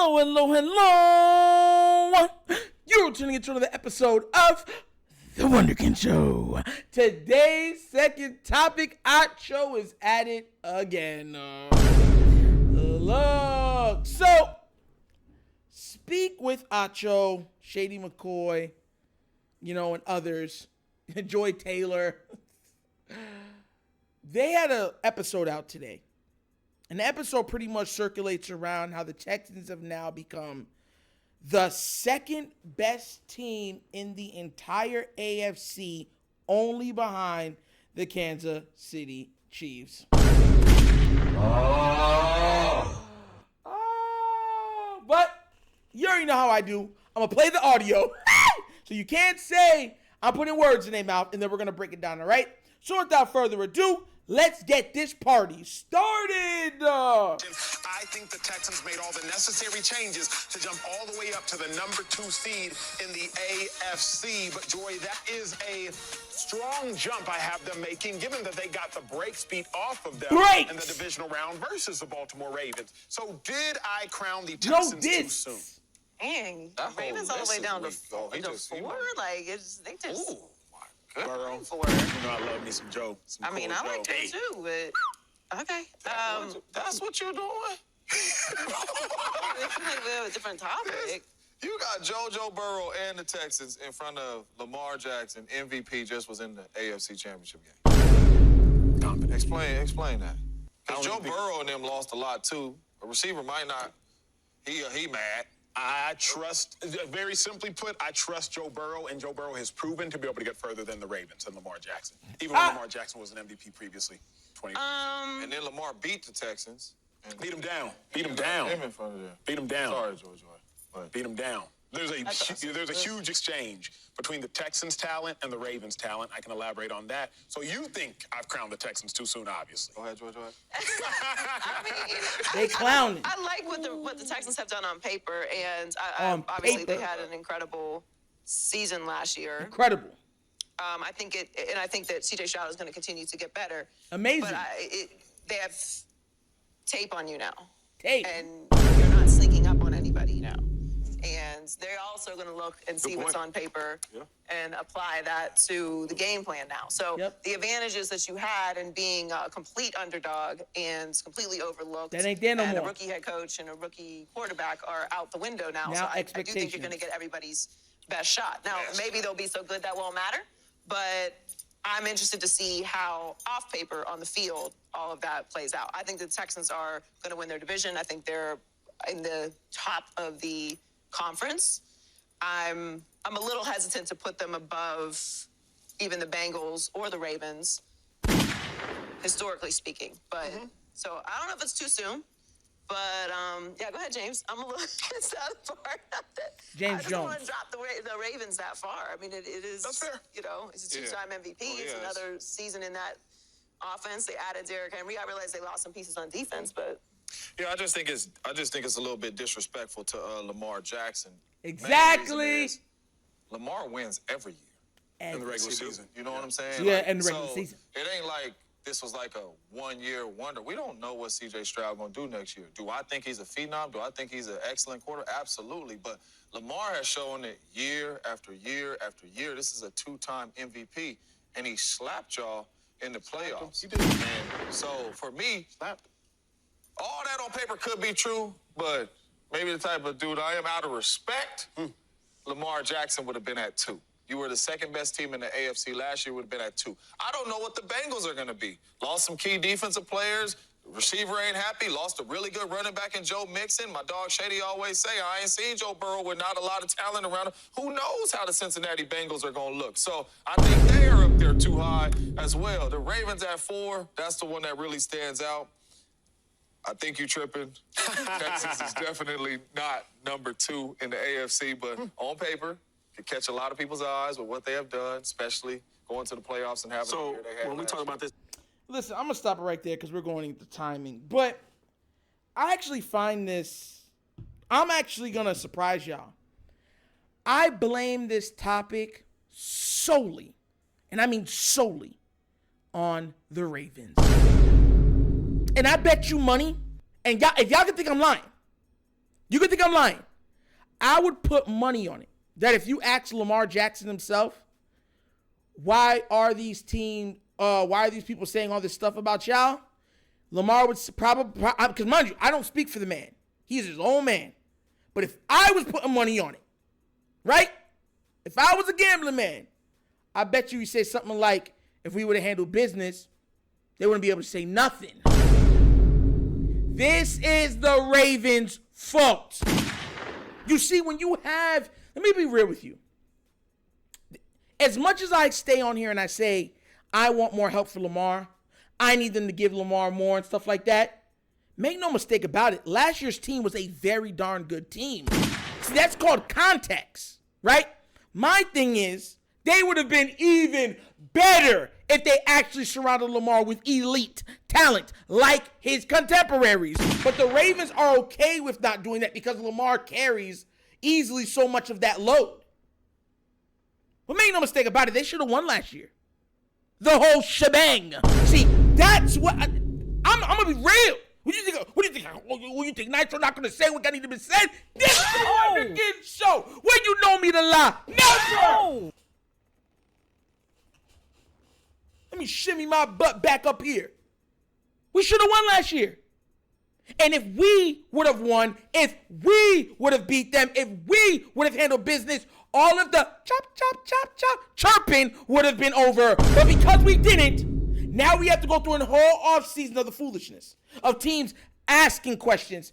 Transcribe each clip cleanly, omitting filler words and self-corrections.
Hello. You're tuning into another episode of TheWunderkindShow. Today's second topic, Acho is at it again. Look. So, speak with Acho, Shady McCoy, and others, Joy Taylor. They had an episode out today. And the episode pretty much circulates around how the Texans have now become the second best team in the entire AFC, only behind the Kansas City Chiefs. But you already know how I do. I'm going to play the audio. So you can't say I'm putting words in their mouth, and then we're going to break it down, all right? So without further ado, let's get this party started. I think the Texans made all the necessary changes to jump all the way up to the number 2 seed in the AFC. But, Joy, that is a strong jump I have them making, given that they got the brakes beat off of them in the divisional round versus the Baltimore Ravens. So did I crown the Texans too soon? Dang, Ravens all the way down to 4? Like, they just... Ooh. Burrow. I love me some Joe. I like him too, but okay. That's what you're doing? It's like we have a different topic. You got JoJo Burrow and the Texans in front of Lamar Jackson. MVP just was in the AFC Championship game. Explain that. Because Joe Burrow and them lost a lot too. A receiver might not. He mad. I trust, very simply put, I trust Joe Burrow, and Joe Burrow has proven to be able to get further than the Ravens and Lamar Jackson. Even when Lamar Jackson was an MVP previously. And then Lamar beat the Texans. Beat him down. Beat him down. Him in front of them. Beat him down. Sorry, George. Beat him down. There's a huge exchange between the Texans' talent and the Ravens' talent. I can elaborate on that. So you think I've crowned the Texans too soon, obviously. Go ahead, George. They clowned. I like what the Texans have done on paper, and obviously they had an incredible season last year. Incredible. I think that C.J. Stroud is going to continue to get better. Amazing. But they have tape on you now. Tape. And you're not sneaking up on anybody now. And they're also going to look and see what's on paper and apply that to the game plan now. So the advantages that you had in being a complete underdog and completely overlooked, that ain't there no more. A rookie head coach and a rookie quarterback are out the window now. So I do think you're going to get everybody's best shot. Now, maybe they'll be so good that won't matter, but I'm interested to see how off paper on the field all of that plays out. I think the Texans are going to win their division. I think they're in the top of the conference. I'm a little hesitant to put them above even the Bengals or the Ravens, historically speaking. But so I don't know if it's too soon. But go ahead, James. I'm a little sad part. James I don't want to drop the Ravens that far. I mean, it is. That's fair. It's a 2-time MVP. It's another season in that offense. They added Derrick Henry. I realize they lost some pieces on defense, but. Yeah, I just think it's a little bit disrespectful to Lamar Jackson. Exactly. Lamar wins every year in the regular season. You know what I'm saying? Yeah, in the regular season. It ain't like this was like a one-year wonder. We don't know what C.J. Stroud gonna do next year. Do I think he's a phenom? Do I think he's an excellent quarter? Absolutely. But Lamar has shown it year after year after year. This is a 2-time MVP, and he slapped y'all in the playoffs. He did. And so for me, all that on paper could be true, but maybe the type of dude I am, out of respect, Lamar Jackson would have been at 2. You were the second best team in the AFC last year, would have been at 2. I don't know what the Bengals are going to be. Lost some key defensive players. Receiver ain't happy. Lost a really good running back in Joe Mixon. My dog Shady always say, I ain't seen Joe Burrow with not a lot of talent around him. Who knows how the Cincinnati Bengals are going to look? So I think they are up there too high as well. The Ravens at 4, that's the one that really stands out. I think you tripping. Texas is definitely not number 2 in the AFC, but on paper, could catch a lot of people's eyes with what they have done, especially going to the playoffs and having the year they had. So when we talk about this, listen, I'm gonna stop it right there because we're going into timing. But I actually find this. I'm actually gonna surprise y'all. I blame this topic solely, and I mean solely, on the Ravens. And I bet you money, and y'all, if y'all can think I'm lying, You could think I'm lying. I would put money on it that if you ask Lamar Jackson himself, why are these people saying all this stuff about y'all? Lamar would probably, because mind you, I don't speak for the man. He's his own man. But if I was putting money on it, right? If I was a gambling man, I bet you he'd say something like, if we would have handled business, they wouldn't be able to say nothing. This is the Ravens' fault. You see, when you have, let me be real with you. As much as I stay on here and I say, I want more help for Lamar, I need them to give Lamar more and stuff like that, make no mistake about it, last year's team was a very darn good team. See, that's called context, right? My thing is, they would have been even better if they actually surrounded Lamar with elite talent like his contemporaries. But the Ravens are okay with not doing that because Lamar carries easily so much of that load. But make no mistake about it, they should have won last year. The whole shebang. See, that's what I'm going to be real. What do you think? What do you think Nitro not going to say what got to be said? This is the Wunderkind Show. When you know me to lie. Never. Let me shimmy my butt back up here. We should have won last year. And if we would have won, if we would have beat them, if we would have handled business, all of the chop chirping would have been over. But because we didn't, now we have to go through a whole offseason of the foolishness of teams asking questions,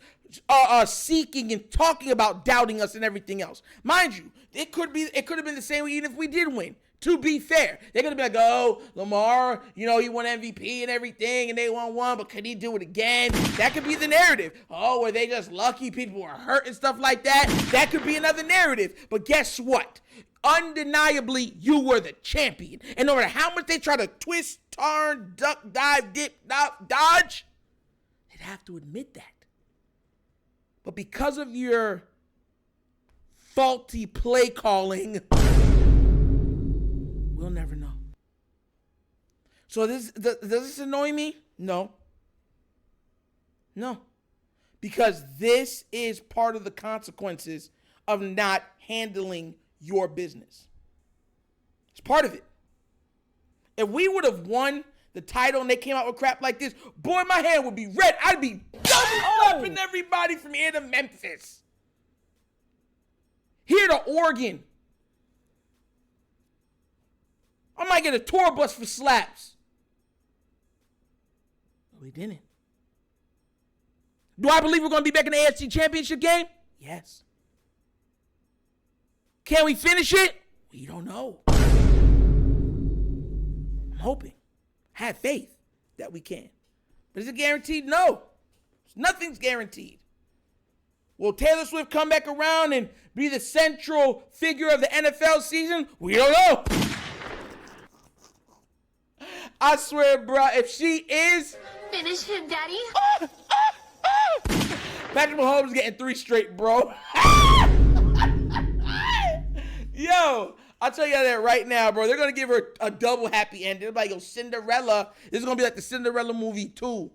seeking and talking about doubting us and everything else. Mind you, it could have been the same even if we did win. To be fair, they're going to be like, oh, Lamar, he won MVP and everything, and they won one, but could he do it again? That could be the narrative. Oh, were they just lucky? People were hurt and stuff like that? That could be another narrative. But guess what? Undeniably, you were the champion. And no matter how much they try to twist, turn, duck, dive, dip, dodge, they'd have to admit that. But because of your faulty play calling, we'll never know. So does this annoy me? No. Because this is part of the consequences of not handling your business. It's part of it. If we would have won the title and they came out with crap like this, boy, my hand would be red. I'd be double-slapping everybody from here to Memphis. Here to Oregon. I might get a tour bus for slaps. But we didn't. Do I believe we're going to be back in the AFC Championship game? Yes. Can we finish it? We don't know. I'm hoping. Have faith that we can. But is it guaranteed? No. Nothing's guaranteed. Will Taylor Swift come back around and be the central figure of the NFL season? We don't know. I swear, bro, if she is... Finish him, Daddy. Patrick Mahomes is getting 3 straight, bro. Yo, I'll tell you that right now, bro. They're going to give her a double happy ending. They're like, yo, Cinderella. This is going to be like the Cinderella movie 2.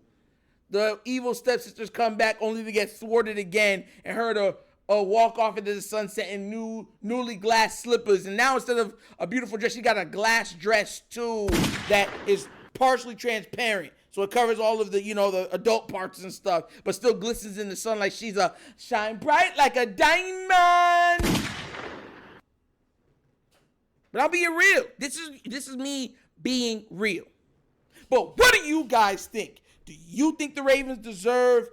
The evil stepsisters come back only to get thwarted again and her to walk off into the sunset in newly glass slippers. And now instead of a beautiful dress, she got a glass dress too that is partially transparent. So it covers all of the, the adult parts and stuff, but still glistens in the sun like she's a shine bright like a diamond. But I'm being real. This is me being real. But what do you guys think? Do you think the Ravens deserve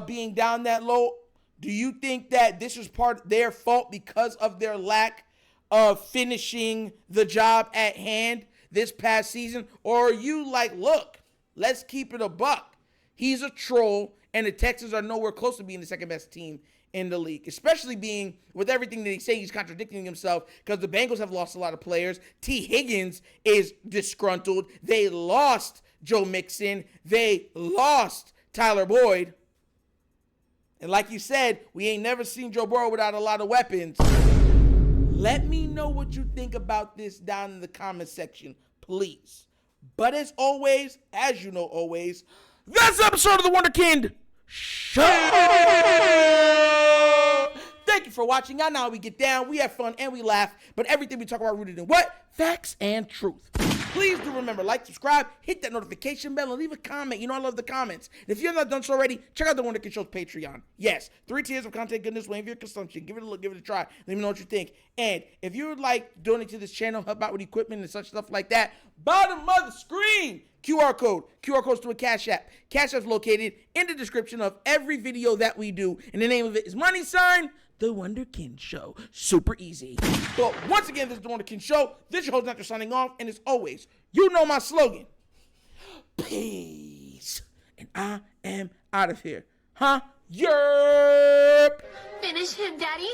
being down that low? Do you think that this is part of their fault because of their lack of finishing the job at hand this past season? Or are you like, look, let's keep it a buck. He's a troll, and the Texans are nowhere close to being the second best team in the league, especially being with everything that he's saying, he's contradicting himself because the Bengals have lost a lot of players. T. Higgins is disgruntled. They lost Joe Mixon. They lost Tyler Boyd. And like you said, we ain't never seen Joe Burrow without a lot of weapons. Let me know what you think about this down in the comment section, please. But as always, as you know always, this episode of The Wunderkind Show. Thank you for watching. Y'all know how we get down. We have fun and we laugh, but everything we talk about rooted in what? Facts and truth. Please do remember, like, subscribe, hit that notification bell, and leave a comment. You know I love the comments. And if you're not done so already, check out the TheWunderkindShow's Patreon. Yes, 3 tiers of content goodness waiting for your consumption. Give it a look, give it a try. Let me know what you think. And if you would like donate to this channel, help out with equipment and such stuff like that, bottom of the screen, QR code. QR code's through a CashApp. CashApp's located in the description of every video that we do. And the name of it is money sign The Wunderkind Show. Super easy. But once again, this is The Wunderkind Show. This is your host, Dr. signing off. And as always, you know my slogan. Peace. And I am out of here. Huh? Yerp. Finish him, Daddy.